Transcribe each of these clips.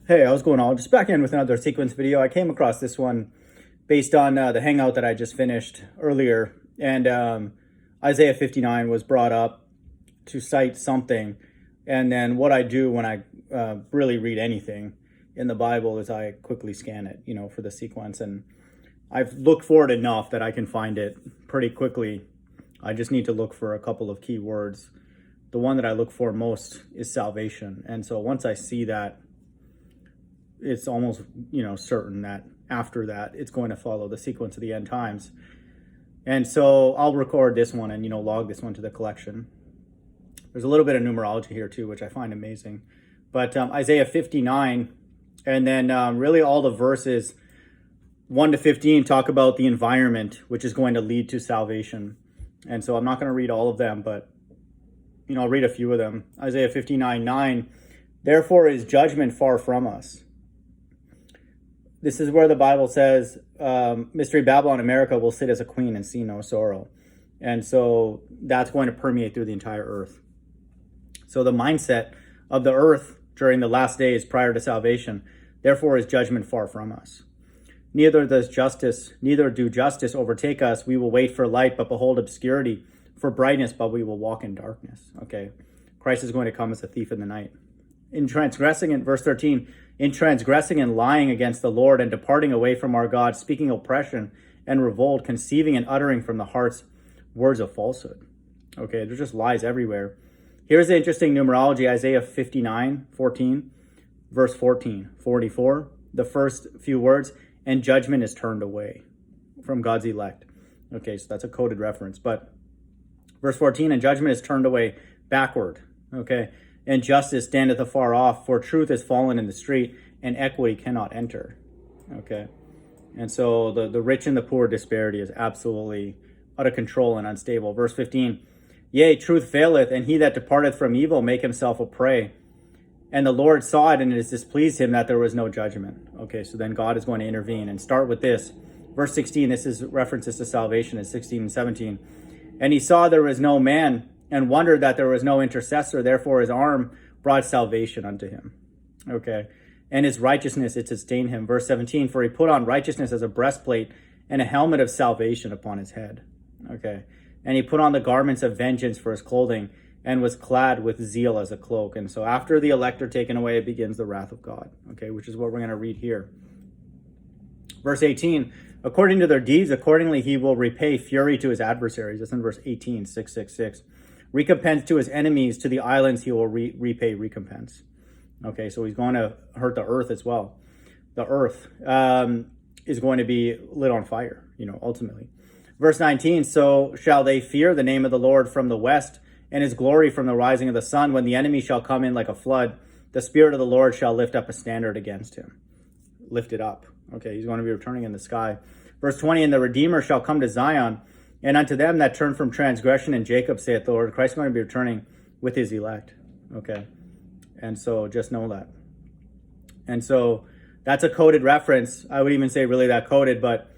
Hey, how's it going on? Just back in with another sequence video. I came across this one based on the hangout that I just finished earlier. And Isaiah 59 was brought up to cite something. And then what I do when I really read anything in the Bible is I quickly scan it, for the sequence. And I've looked for it enough that I can find it pretty quickly. I just need to look for a couple of key words. The one that I look for most is salvation. And so once I see that, it's almost, certain that after that, it's going to follow the sequence of the end times. And so I'll record this one and, log this one to the collection. There's a little bit of numerology here too, which I find amazing. But Isaiah 59, and then really all the verses 1 to 15 talk about the environment, which is going to lead to salvation. And so I'm not going to read all of them, but, I'll read a few of them. Isaiah 59:9, therefore is judgment far from us. This is where the Bible says, Mystery Babylon, America will sit as a queen and see no sorrow. And so that's going to permeate through the entire earth. So the mindset of the earth during the last days prior to salvation, therefore is judgment far from us. Neither do justice overtake us. We will wait for light, but behold obscurity, for brightness, but we will walk in darkness. Okay. Christ is going to come as a thief in the night. In transgressing, in verse 13, in transgressing and lying against the Lord and departing away from our God, speaking oppression and revolt, conceiving and uttering from the hearts words of falsehood. Okay, there's just lies everywhere. Here's the interesting numerology, Isaiah 59:14, verse 14, 44, the first few words, and judgment is turned away from God's elect. Okay, so that's a coded reference, but verse 14, and judgment is turned away backward. Okay, and justice standeth afar off, for truth is fallen in the street, and equity cannot enter. Okay. And so the rich and the poor disparity is absolutely out of control and unstable. Verse 15, yea, truth faileth, and he that departeth from evil make himself a prey. And the Lord saw it, and it has displeased him that there was no judgment. Okay, so then God is going to intervene and start with this. Verse 16, this is references to salvation in 16 and 17. And he saw there was no man, and wondered that there was no intercessor, therefore his arm brought salvation unto him. Okay. And his righteousness, it sustained him. Verse 17, for he put on righteousness as a breastplate and a helmet of salvation upon his head. Okay. And he put on the garments of vengeance for his clothing and was clad with zeal as a cloak. And so after the elect are taken away, it begins the wrath of God. Okay. Which is what we're going to read here. Verse 18, according to their deeds, accordingly he will repay fury to his adversaries. That's in verse 18, 666. Recompense to his enemies, to the islands he will repay recompense. Okay, so he's going to hurt the earth as well. The earth is going to be lit on fire, ultimately. Verse 19, so shall they fear the name of the Lord from the west, and his glory from the rising of the sun. When the enemy shall come in like a flood, the Spirit of the Lord shall lift up a standard against him. Lift it up. Okay, he's going to be returning in the sky. Verse 20, and the Redeemer shall come to Zion, and unto them that turn from transgression in Jacob, saith the Lord. Christ is going to be returning with his elect. Okay. And so just know that. And so that's a coded reference. I would even say really that coded, but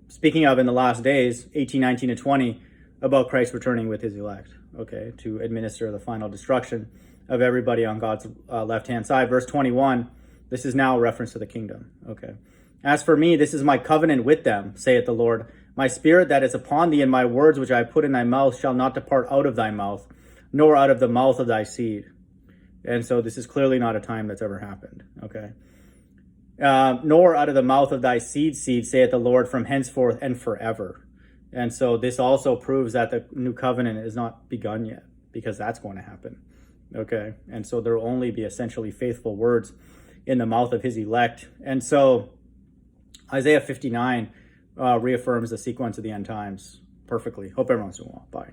speaking of in the last days, 18, 19, and 20, about Christ returning with his elect. Okay. To administer the final destruction of everybody on God's left-hand side. Verse 21, this is now a reference to the kingdom. Okay. As for me, this is my covenant with them, saith the Lord. My spirit that is upon thee, and my words which I put in thy mouth shall not depart out of thy mouth, nor out of the mouth of thy seed. And so this is clearly not a time that's ever happened. Okay. Nor out of the mouth of thy seed, saith the Lord, from henceforth and forever. And so this also proves that the new covenant is not begun yet, because that's going to happen. Okay. And so there will only be essentially faithful words in the mouth of his elect. And so Isaiah 59 reaffirms the sequence of the end times perfectly. Hope everyone's doing well. Bye.